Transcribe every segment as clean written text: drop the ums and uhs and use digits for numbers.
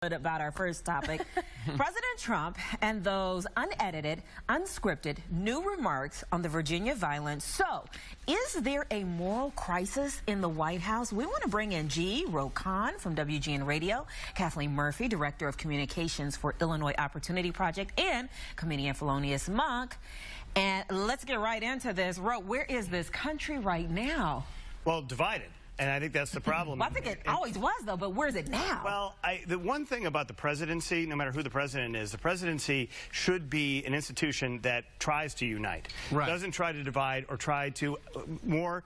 About our first topic. President Trump and those unedited, unscripted new remarks on the Virginia violence. So, is there a moral crisis in the White House? We want to bring in G. Rokan from WGN Radio, Kathleen Murphy, Director of Communications for Illinois Opportunity Project, and comedian Thelonious Monk. And let's get right into this. Ro, where is this country right now? Well, divided. And I think that's the problem. Well, I think it always was, though, but where is it now? Well, the one thing about the presidency, no matter who the president is, the presidency should be an institution that tries to unite. Right. Doesn't try to divide or try to more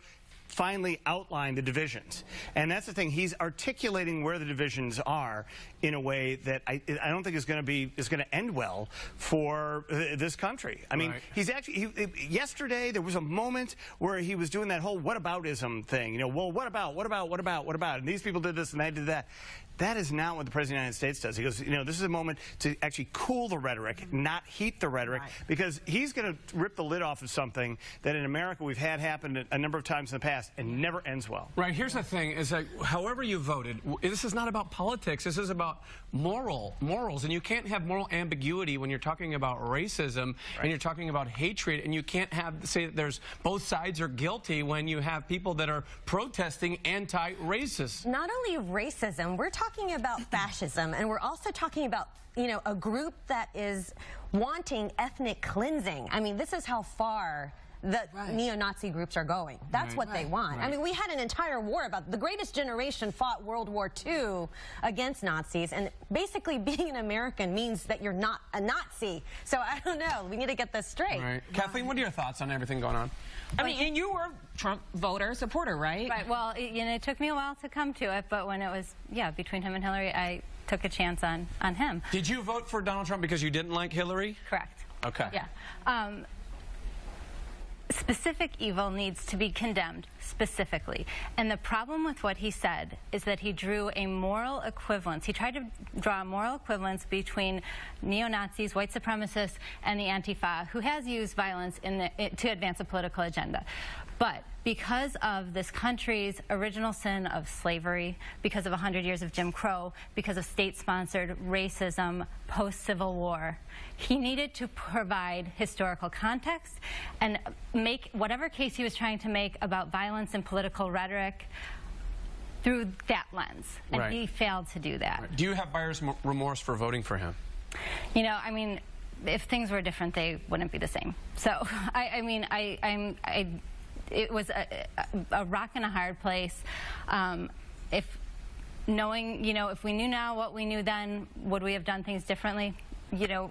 finally outline the divisions. And that's the thing. He's articulating where the divisions are in a way that I don't think is going to end well for this country. I mean, he's actually yesterday there was a moment where he was doing that whole whataboutism thing. You know, well, what about? And these people did this and they did that. That is not what the President of the United States does. He goes, you know, this is a moment to actually cool the rhetoric, not heat the rhetoric, because he's going to rip the lid off of something that in America we've had happen a number of times in the past and never ends well. Right. Here's the thing, is that however you voted, this is not about politics. This is about morals. And you can't have moral ambiguity when you're talking about racism and you're talking about hatred. And you can't say that there's both sides are guilty when you have people that are protesting anti-racist. Not only racism, we're talking about fascism, and we're also talking about, you know, a group that is wanting ethnic cleansing. I mean, this is how far the neo-Nazi groups are going. That's what they want. I mean, we had an entire war about the greatest generation fought World War II against Nazis, and basically being an American means that you're not a Nazi. So I don't know. We need to get this straight. Kathleen, what are your thoughts on everything going on? I mean, and you were a Trump voter, supporter, right? Right. Well, you know, it took me a while to come to it, but when it was, between him and Hillary, I took a chance on him. Did you vote for Donald Trump because you didn't like Hillary? Correct. Okay. Yeah. Specific evil needs to be condemned specifically. And the problem with what he said is that he drew a moral equivalence. He tried to draw a moral equivalence between neo-Nazis, white supremacists, and the Antifa, who has used violence to advance a political agenda. But because of this country's original sin of slavery, because of 100 years of Jim Crow, because of state-sponsored racism post-Civil War, he needed to provide historical context and make whatever case he was trying to make about violence and political rhetoric through that lens. And he failed to do that. Do you have buyer's remorse for voting for him? You know, I mean, if things were different, they wouldn't be the same. So, it was a rock and a hard place. If knowing, you know, if we knew now what we knew then, would we have done things differently? You know,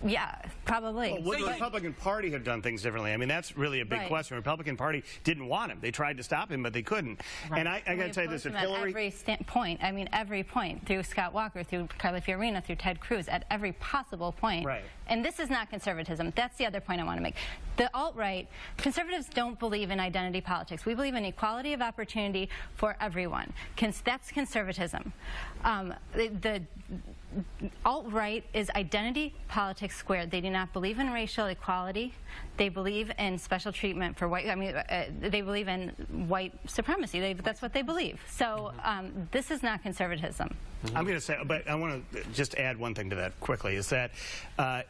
yeah, probably. Well, would the Republican Party have done things differently? I mean, that's really a big question. The Republican Party didn't want him. They tried to stop him, but they couldn't. And I got to tell you this, if Hillary... every point, through Scott Walker, through Carly Fiorina, through Ted Cruz, at every possible point. And this is not conservatism. That's the other point I want to make. The alt-right, conservatives don't believe in identity politics. We believe in equality of opportunity for everyone. That's conservatism. The alt-right is identity politics squared. They do not believe in racial equality. They believe in special treatment for white. I mean, they believe in white supremacy. That's what they believe. So this is not conservatism. I'm going to say, but I want to just add one thing to that quickly, is that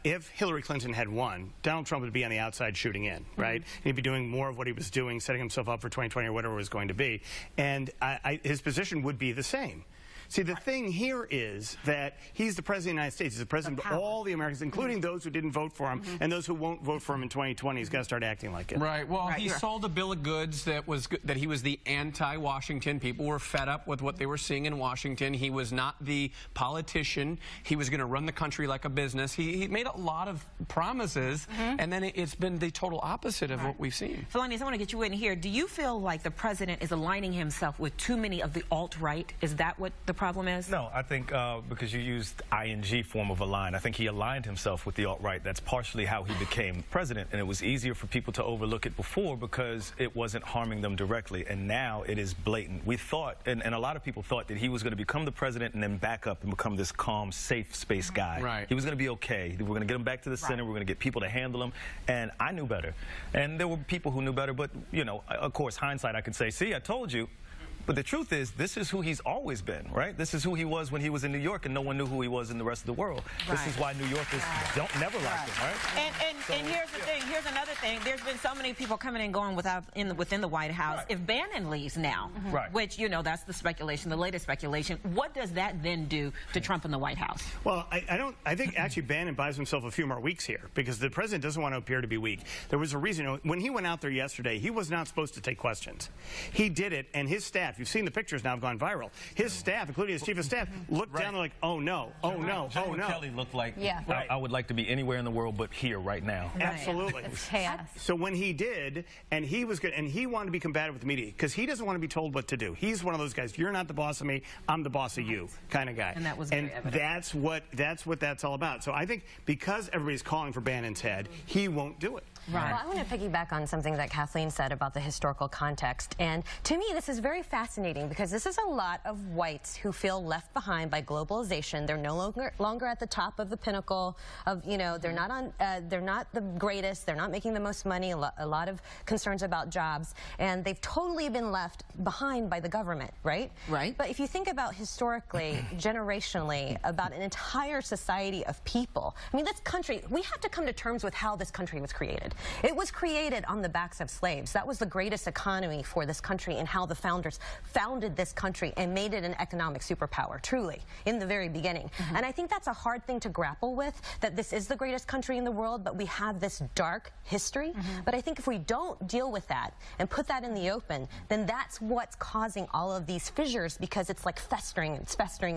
if Hillary Clinton had won, Donald Trump would be on the outside shooting in, right? He'd be doing more of what he was doing, setting himself up for 2020 or whatever it was going to be. And his position would be the same. See, the thing here is that he's the President of the United States. He's the President of all the Americans, including those who didn't vote for him and those who won't vote for him in 2020. He's got to start acting like it. Right. Well, he sold a bill of goods that he was the anti-Washington. People were fed up with what they were seeing in Washington. He was not the politician. He was going to run the country like a business. He made a lot of promises, and then it's been the total opposite of what we've seen. Thelonious, I want to get you in here. Do you feel like the president is aligning himself with too many of the alt-right? Is that what the problem is? No, I think because you used ing form of align, I think he aligned himself with the alt-right. That's partially how he became president, and it was easier for people to overlook it before because it wasn't harming them directly, and now it is blatant. We thought, and a lot of people thought, that he was going to become the president and then back up and become this calm, safe space guy. He was going to be okay. We're going to get him back to the center. We're going to get people to handle him, and I knew better. And there were people who knew better, but, you know, of course, hindsight, I could say, see, I told you. But the truth is, this is who he's always been, right? This is who he was when he was in New York and no one knew who he was in the rest of the world. Right. This is why New Yorkers never liked him, right? And here's the thing. Here's another thing. There's been so many people coming and going within the White House. Right. If Bannon leaves now, Right. which, you know, that's the speculation, the latest speculation, what does that then do to Trump in the White House? Well, I think actually Bannon buys himself a few more weeks here because the president doesn't want to appear to be weak. There was a reason. You know, when he went out there yesterday, he was not supposed to take questions. He did it, and his staff, you've seen the pictures now have gone viral. His staff, including his chief of staff, looked down and like, oh no, oh no, oh no. Kelly looked like, Yeah. I would like to be anywhere in the world but here right now. Absolutely. It's chaos. So when he did, and he was good, and he wanted to be combative with the media because he doesn't want to be told what to do. He's one of those guys. You're not the boss of me. I'm the boss of you, kind of guy. And that was very evident. that's what that's all about. So I think because everybody's calling for Bannon's head, he won't do it. Right. Well, I want to piggyback on something that Kathleen said about the historical context. And to me, this is very fascinating because this is a lot of whites who feel left behind by globalization. They're no longer at the top of the pinnacle of, you know, they're not the greatest. They're not making the most money. A lot of concerns about jobs. And they've totally been left behind by the government, right? Right. But if you think about historically, generationally, about an entire society of people, I mean, this country, we have to come to terms with how this country was created. It was created on the backs of slaves. That was the greatest economy for this country and how the founders founded this country and made it an economic superpower, truly, in the very beginning. And I think that's a hard thing to grapple with, that this is the greatest country in the world, but we have this dark history. But I think if we don't deal with that and put that in the open, then that's what's causing all of these fissures because it's like festering,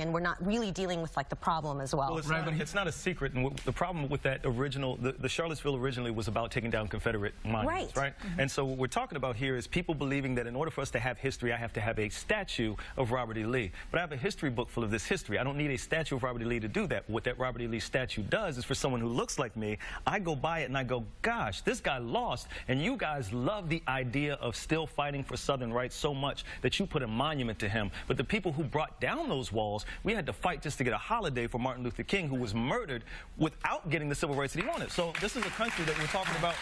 and we're not really dealing with like the problem as well. Well, it's not a secret. And the problem with that original, the Charlottesville originally was about taking down Confederate monuments, right? And so what we're talking about here is people believing that in order for us to have history, I have to have a statue of Robert E. Lee. But I have a history book full of this history. I don't need a statue of Robert E. Lee to do that. What that Robert E. Lee statue does is for someone who looks like me, I go by it and I go, gosh, this guy lost, and you guys love the idea of still fighting for Southern rights so much that you put a monument to him. But the people who brought down those walls, we had to fight just to get a holiday for Martin Luther King, who was murdered without getting the civil rights that he wanted. So this is a country that we're talking about.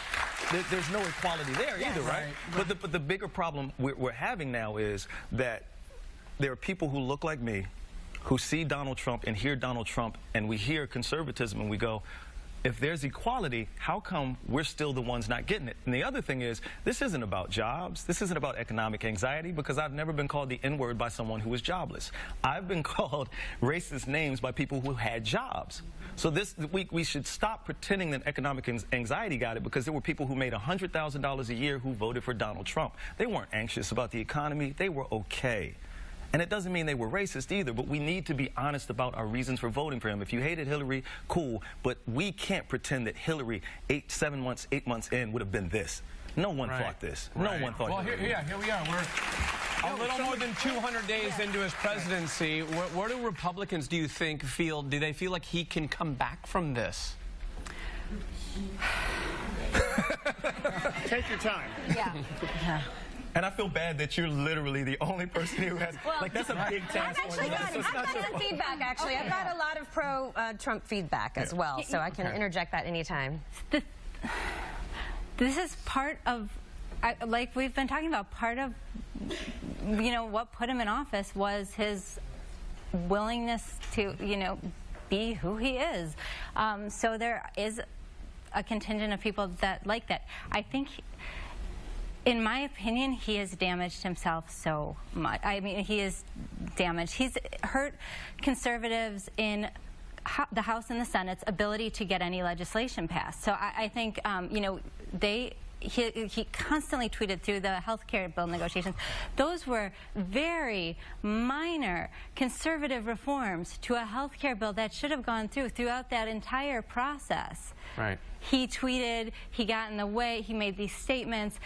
There's no equality there either, right? But the bigger problem we're having now is that there are people who look like me who see Donald Trump and hear Donald Trump, and we hear conservatism and we go, if there's equality, how come we're still the ones not getting it? And the other thing is, this isn't about jobs. This isn't about economic anxiety, because I've never been called the N-word by someone who was jobless. I've been called racist names by people who had jobs. So we should stop pretending that economic anxiety got it, because there were people who made $100,000 a year who voted for Donald Trump. They weren't anxious about the economy. They were okay. And it doesn't mean they were racist either, but we need to be honest about our reasons for voting for him. If you hated Hillary, cool, but we can't pretend that Hillary 8 months in would have been this. No one thought this. No one thought. Well, here we are. We're a little more than 200 days into his presidency. Where do Republicans, do you think, do they feel like he can come back from this? Take your time. Yeah. And I feel bad that you're literally the only person who has, like, that's a big task. I've got some feedback, actually. I've got a lot of pro-Trump feedback as well, so I can interject that anytime. This is part of, like we've been talking about, part of, you know, what put him in office was his willingness to, you know, be who he is. So there is a contingent of people that like that. I think, in my opinion, he has damaged himself so much. I mean, he is damaged. He's hurt conservatives in the House and the Senate's ability to get any legislation passed. So I think, you know, he constantly tweeted through the health care bill negotiations. Those were very minor conservative reforms to a health care bill that should have gone throughout that entire process. Right. He tweeted, he got in the way, he made these statements.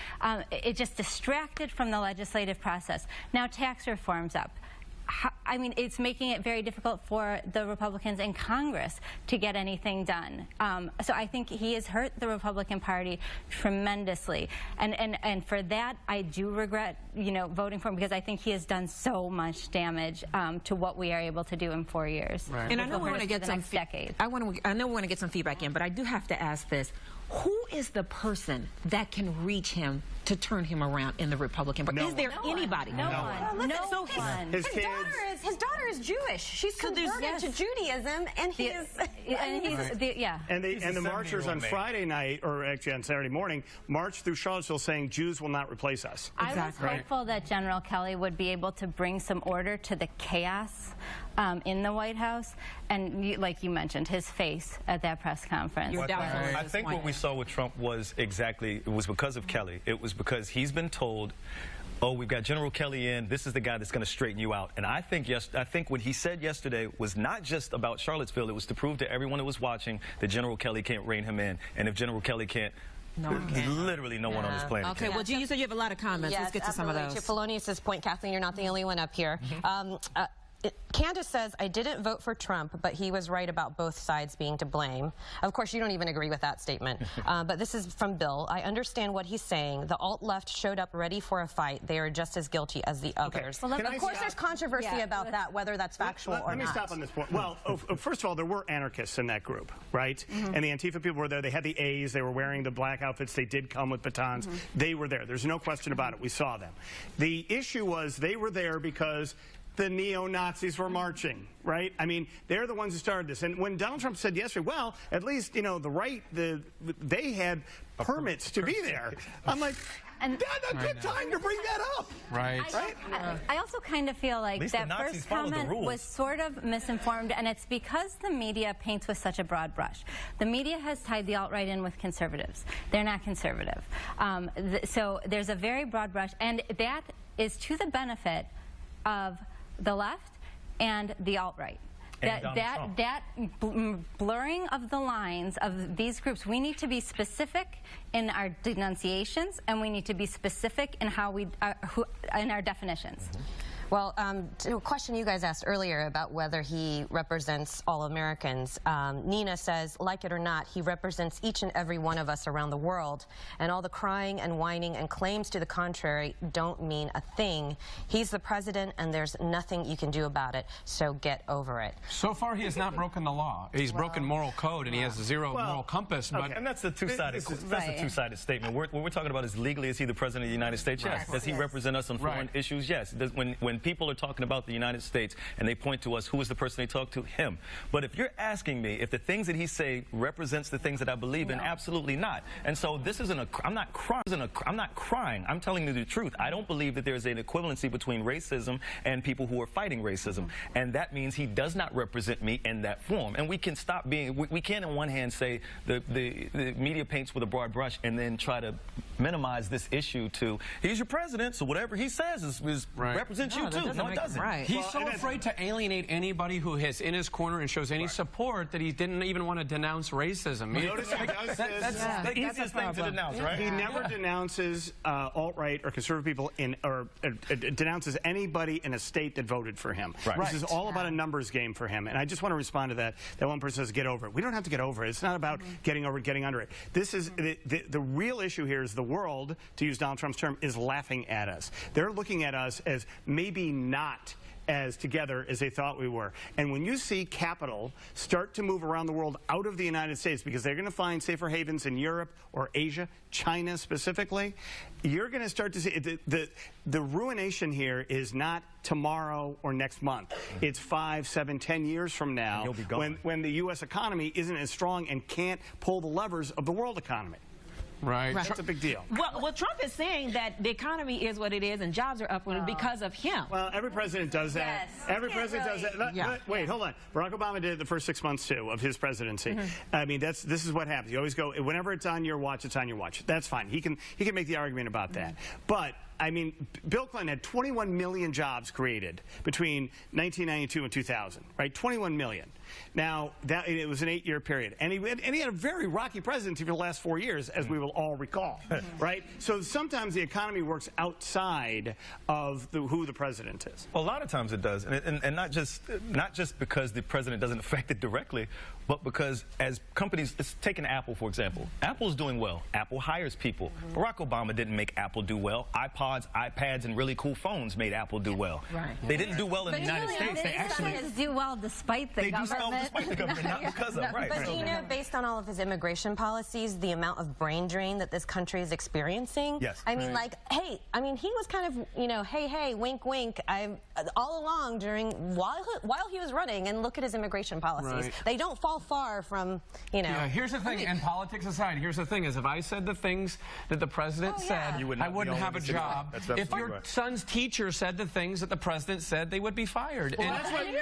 It just distracted from the legislative process. Now tax reform's up. I mean, it's making it very difficult for the Republicans in Congress to get anything done. So I think he has hurt the Republican Party tremendously. And for that, I do regret, you know, voting for him, because I think he has done so much damage to what we are able to do in 4 years. Right. And I know we want to get some decade. I know we want to get some feedback in, but I do have to ask this. Who is the person that can reach him to turn him around in the Republican Party? Is there anybody? No one. No one. His daughter is Jewish. She's converted to Judaism, and he's And the marchers on Friday night, or actually on Saturday morning, marched through Charlottesville saying Jews will not replace us. I was hopeful that General Kelly would be able to bring some order to the chaos in the White House, and like you mentioned, his face at that press conference. I think what we saw with Trump was it was because of Kelly. It was because he's been told, oh, we've got General Kelly in. This is the guy that's going to straighten you out. And I think what he said yesterday was not just about Charlottesville. It was to prove to everyone that was watching that General Kelly can't rein him in. And if General Kelly can't, literally no one on this planet. Okay, well, you said you have a lot of comments. Yes, let's get to some of those. To Polonius's point, Kathleen, you're not the only one up here. Candace says, I didn't vote for Trump, but he was right about both sides being to blame. Of course, you don't even agree with that statement. But this is from Bill. I understand what he's saying. The alt-left showed up ready for a fight. They are just as guilty as the others. Well, of course, there's controversy about that, whether that's factual or not. Let me stop on this point. Well, first of all, there were anarchists in that group, right? And the Antifa people were there. They had the A's. They were wearing the black outfits. They did come with batons. They were there. There's no question about it. We saw them. The issue was they were there because the neo-Nazis were marching, right? I mean, they're the ones who started this. And when Donald Trump said yesterday, well, at least, the right, they had permits to be there. I'm like, that's a good time to bring that up. Right. I also kind of feel like that first comment was sort of misinformed, and it's because the media paints with such a broad brush. The media has tied the alt-right in with conservatives. They're not conservative. So there's a very broad brush, and that is to the benefit of the left and the alt-right. That blurring of the lines of these groups, we need to be specific in our denunciations, and we need to be specific in how we in our definitions. Well, to a question you guys asked earlier about whether he represents all Americans, Nina says, like it or not, he represents each and every one of us around the world, and all the crying and whining and claims to the contrary don't mean a thing. He's the president, and there's nothing you can do about it, so get over it. So far, he has not broken the law. He's broken moral code, and he has zero moral compass. And that's a two-sided statement. What we're talking about is legally, is he the president of the United States? Yes. Does he represent us on foreign issues? Yes. When people are talking about the United States and they point to us, who is the person they talk to? Him. But if you're asking me if the things that he say represents the things that I believe in, absolutely not. And so this isn't I'm not crying. I'm telling you the truth. I don't believe that there's an equivalency between racism and people who are fighting racism. And that means he does not represent me in that form. And we can stop being, we can't on one hand say the media paints with a broad brush and then try to minimize this issue to, he's your president, so whatever he says represents you too. No, it doesn't. He's so afraid to alienate anybody who is in his corner and shows any support that he didn't even want to denounce racism. Notice he does this. That's the easiest thing to denounce, right? He never denounces alt-right or conservative people or denounces anybody in a state that voted for him. This is all about a numbers game for him. And I just want to respond to that. That one person says, get over it. We don't have to get over it. It's not about getting over it, getting under it. This is the real issue here is the world, to use Donald Trump's term, is laughing at us. They're looking at us as maybe not as together as they thought we were. And when you see capital start to move around the world out of the United States because they're going to find safer havens in Europe or Asia, China specifically, you're going to start to see the ruination here is not tomorrow or next month. It's 5, 7, 10 years from now when the U.S. economy isn't as strong and can't pull the levers of the world economy. Right. That's a big deal. Well, Trump is saying that the economy is what it is and jobs are up because of him. Well, every president does that. Yes. Every president does that. Wait, hold on. Barack Obama did it the first 6 months, too, of his presidency. I mean, this is what happens. You always go, whenever it's on your watch, it's on your watch. That's fine. He can make the argument about that. But I mean, Bill Clinton had 21 million jobs created between 1992 and 2000, right? 21 million. Now, it was an 8-year period. And he had a very rocky presidency for the last 4 years, as we will all recall, right? So sometimes the economy works outside of who the president is. Well, a lot of times it does. And not just because the president doesn't affect it directly, but because as companies, let's take an Apple, for example. Apple's doing well. Apple hires people. Barack Obama didn't make Apple do well. iPod iPods, iPads, and really cool phones made Apple do well. Right. They didn't do well in the United States. They actually do well despite the government. do well despite the government, not because of. Right. But do you know, based on all of his immigration policies, the amount of brain drain that this country is experiencing? Yes. I mean, like, hey, I mean, he was kind of, you know, hey, wink, wink, all along while he was running, and look at his immigration policies. Right. They don't fall far from, you know. Yeah, here's the thing, and politics aside, here's the thing is, if I said the things that the president said, You would I not wouldn't be have a on the job. That's If absolutely your right. son's teacher said the things that the president said, they would be fired. Well,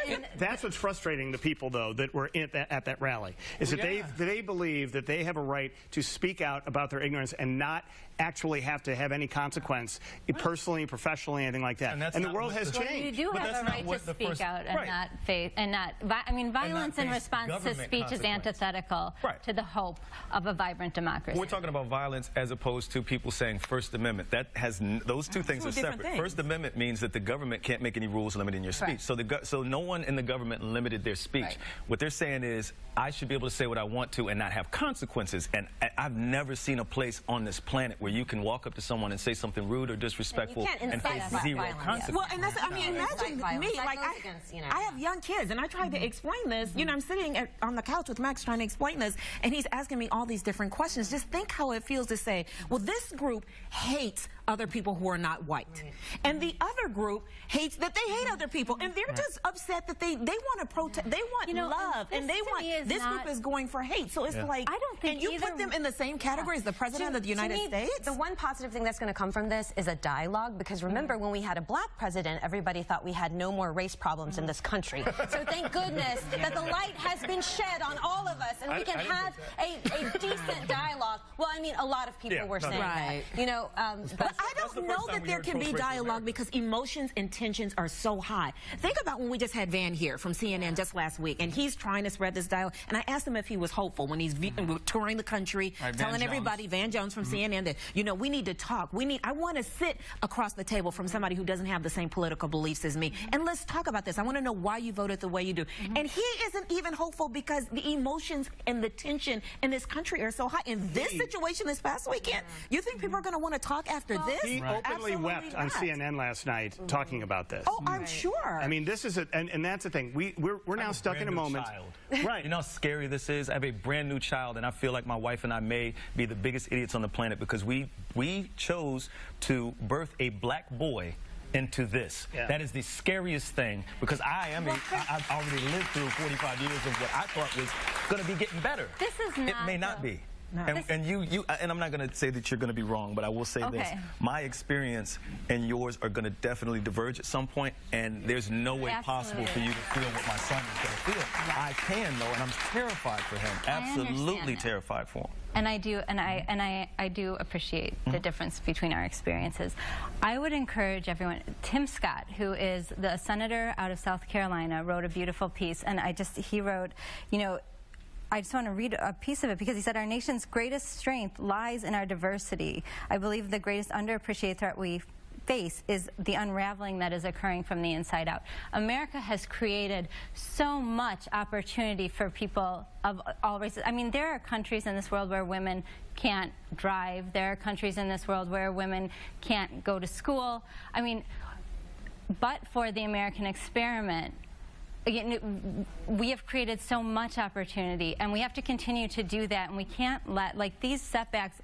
And- that's what's frustrating the people, though, that were at that rally, is that they believe that they have a right to speak out about their ignorance and not actually have to have any consequence, personally, professionally, anything like that. And the world has changed. You do But have that's a not right what to the speak first- out and Right. not face, I mean, violence in face response to government speech is consequence. antithetical Right. to the hope of a vibrant democracy. We're talking about violence as opposed to people saying First Amendment. That has those two things are different separate. things. First Amendment means that the government can't make any rules limiting your speech. Correct. So no one in the government limited their speech. Right. What they're saying is I should be able to say what I want to and not have consequences. And I've never seen a place on this planet where you can walk up to someone and say something rude or disrespectful can't and incite face zero violence. consequences. Well, and that's, I mean, imagine me, That like, goes against, you know. I have young kids, and I tried to explain this. You know, I'm sitting on the couch with Max trying to explain this, and he's asking me all these different questions. Just think how it feels to say, well, this group hates other people who are not white. And the other group hates that they hate other people. And they're just upset that they want to protest. They want You know, love. this And they to want, me is this not- group is going for hate. So it's like, I don't think and you either- put them in the same category as the president of the United To me, States? The one positive thing that's going to come from this is a dialogue, because remember when we had a black president, everybody thought we had no more race problems in this country. So thank goodness that the light has been shed on all of us, and we can have a decent dialogue. Well, I mean, a lot of people were saying Right. that. You know, But I don't know that there can be dialogue because emotions and tensions are so high. Think about when we just had Van here from CNN just last week, and he's trying to spread this dialogue. And I asked him if he was hopeful when he's touring the country, Right, Van telling Jones. everybody, Van Jones from CNN, that, you know, we need to talk. I want to sit across the table from somebody who doesn't have the same political beliefs as me. And let's talk about this. I want to know why you voted the way you do. And he isn't even hopeful because the emotions and the tension in this country are so high. In this situation this past weekend, you think people are going to want to talk after this? He openly Absolutely wept on not. CNN last night talking about this. Oh, I'm sure. I mean, this is and that's the thing. We're now stuck in a moment. Right. You know how scary this is? I have a brand new child, and I feel like my wife and I may be the biggest idiots on the planet because we chose to birth a black boy into this. Yeah. That is the scariest thing because I've already lived through 45 years of what I thought was going to be getting better. This is It not may not be. No. And I'm not going to say that you're going to be wrong, but I will say this. Okay. My experience and yours are going to definitely diverge at some point, and there's no way possible for you to feel what my son is going to feel. I can, though, and I'm terrified for him. Absolutely understand that. terrified for him. And I do appreciate the difference between our experiences. I would encourage everyone. Tim Scott, who is the senator out of South Carolina, wrote a beautiful piece, and he wrote, you know, I just want to read a piece of it because he said, our nation's greatest strength lies in our diversity. I believe the greatest underappreciated threat we face is the unraveling that is occurring from the inside out. America has created so much opportunity for people of all races. I mean, there are countries in this world where women can't drive. There are countries in this world where women can't go to school. I mean, but for the American experiment, again, we have created so much opportunity, and we have to continue to do that, and we can't let, like, these setbacks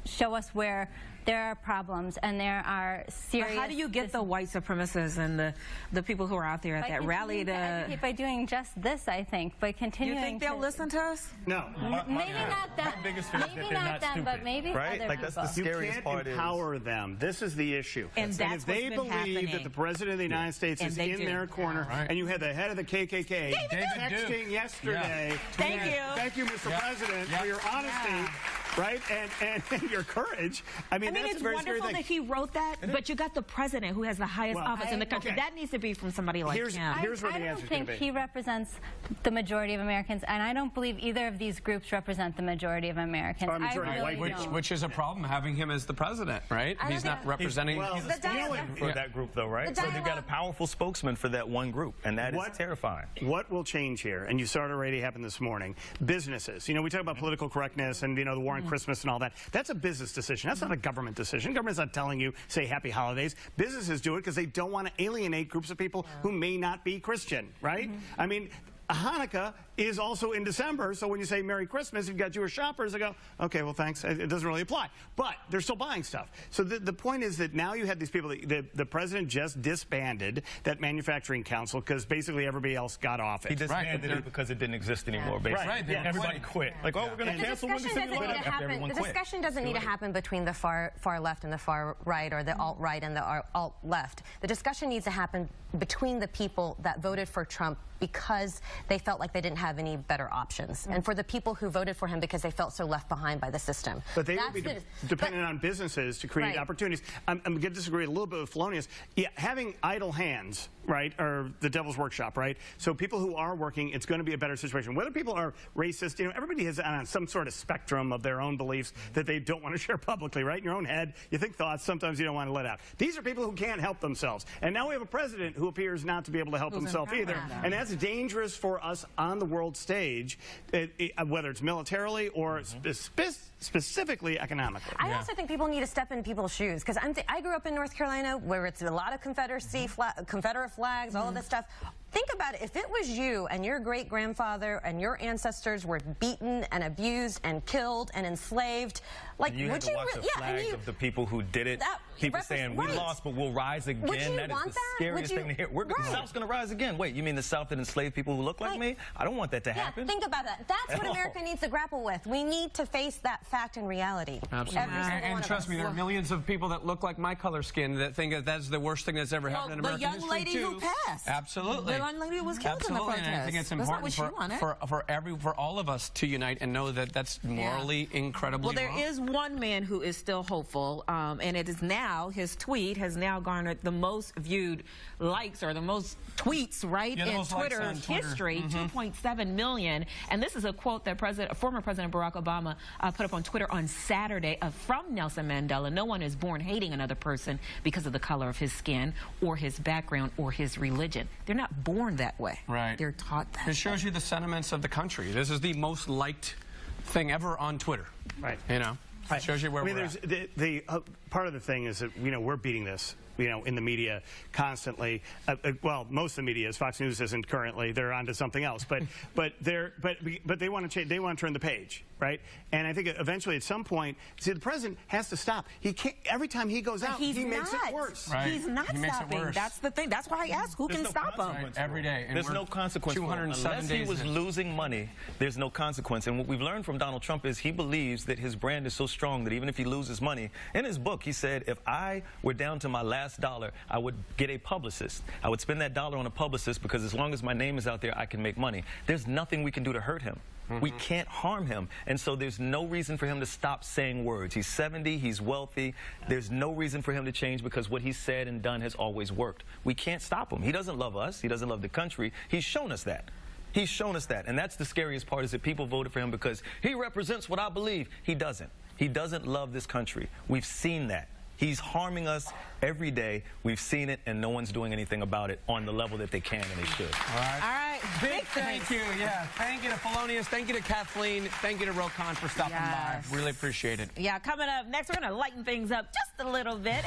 show us where there are problems and there are serious... But how do you get the white supremacists and the people who are out there at that rally to... advocate by doing just this, I think, by continuing You think they'll listen to us? No. Maybe not them. biggest fear is that Maybe they're not not them, stupid, but maybe right? other Like, that's the people. You scariest can't part empower them. This is the issue. And that's if they what's been believe happening. that the president of the United States And is they in do. their corner, Right. and you had the head of the KKK David texting Duke. yesterday. Thank you. Thank you, Mr. President, for your honesty, right, and your courage. I mean, that's it's a very scary wonderful thing. that he wrote that, but you got the president who has the highest Well, office in the country. okay. That needs to be from somebody like Here's him. where the I don't answer's going think to be. he represents the majority of Americans, and I don't believe either of these groups represent the majority of Americans. Or majority I of really white don't. Which is a problem, having him as the president, right? I He's don't not think- representing... Well, He's a spokesman for that group, though, right? So they've got a powerful spokesman for that one group, and that is terrifying. What will change here, and you saw it already happen this morning, businesses. You know, we talk about political correctness and, you know, the war on Merry Christmas and all that. That's a business decision. That's not a government decision. Government's not telling you, say, Happy Holidays. Businesses do it because they don't want to alienate groups of people who may not be Christian, right? I mean, Hanukkah is also in December, so when you say Merry Christmas, you've got Jewish shoppers that go, okay, well, thanks, it doesn't really apply. But they're still buying stuff. So the point is that now you have these people, the president just disbanded that manufacturing council because basically everybody else got off it. He disbanded it because it didn't exist anymore, basically. Right. Yeah. Everybody quit. Like, oh, we're going to cancel Windy City Light Up after everyone quit. The discussion doesn't need to happen between the far left and the far right, or the alt-right and the alt-left. The discussion needs to happen between the people that voted for Trump because they felt like they didn't have any better options, and for the people who voted for him because they felt so left behind by the system. But they would be dependent on businesses to create opportunities. I'm going to disagree a little bit with Felonious. Yeah, having idle hands, right, or the devil's workshop, right? So people who are working, it's going to be a better situation. Whether people are racist, you know, everybody has on some sort of spectrum of their own beliefs that they don't want to share publicly, right? In your own head, you think thoughts sometimes you don't want to let out. These are people who can't help themselves. And now we have a president who appears not to be able to help himself either. And that's dangerous for us on the world stage, whether it's militarily or specifically economically. I also think people need to step in people's shoes, because I grew up in North Carolina where it's a lot of Confederate flags, all of this stuff. Think about it. If it was you and your great-grandfather and your ancestors were beaten and abused and killed and enslaved, like, you would had to you? watch the flags of the people who did it. People saying, we lost, but we'll rise again. Would you that want is the that? scariest thing to hear. The South's going to rise again. Wait, you mean the South that enslaved people who look like me? I don't want that to happen. Think about that. That's what America needs to grapple with. We need to face that fact and reality. Absolutely. And trust me, there are millions of people that look like my color skin that think that that's the worst thing that's ever happened in American history, the young lady who passed. Absolutely. The young lady who was killed in the protest. And I think it's important for all of us to unite and know that that's morally incredibly wrong. Well, there is one man who is still hopeful, and it is now, his tweet has now garnered the most viewed likes, or the most tweets, right, in Twitter history, 2.7 million. And this is a quote that former President Barack Obama put up on Twitter on Saturday from Nelson Mandela. No one is born hating another person because of the color of his skin or his background or his religion. They're not born that way. Right. They're taught that. It shows you the sentiments of the country. This is the most liked thing ever on Twitter. Right. You know, it shows you where we're at. Part of the thing is that, you know, we're beating this, you know, in the media constantly. Well, most of the media is. Fox News isn't currently. They're onto something else. But they want to change. They want to turn the page, right? And I think eventually, at some point, see, the president has to stop. He can't. Every time he goes out, he makes it worse. Right. He's not stopping. That's the thing. That's why I asked, who can stop him? Every day. And there's no consequence. 207 days. Unless he was losing money, there's no consequence. And what we've learned from Donald Trump is he believes that his brand is so strong that even if he loses money, in his book, he said, if I were down to my last dollar, I would get a publicist. I would spend that dollar on a publicist because as long as my name is out there, I can make money. There's nothing we can do to hurt him. We can't harm him. And so there's no reason for him to stop saying words. He's 70, he's wealthy. There's no reason for him to change because what he's said and done has always worked. We can't stop him. He doesn't love us. He doesn't love the country. He's shown us that. He's shown us that. And that's the scariest part, is that people voted for him because he represents what I believe. He doesn't. He doesn't love this country. We've seen that. He's harming us every day. We've seen it, and no one's doing anything about it on the level that they can and they should. All right. Big thank you. Yeah. Thank you to Felonious. Thank you to Kathleen. Thank you to Rokon for stopping by. Really appreciate it. Yeah, coming up next, we're going to lighten things up just a little bit.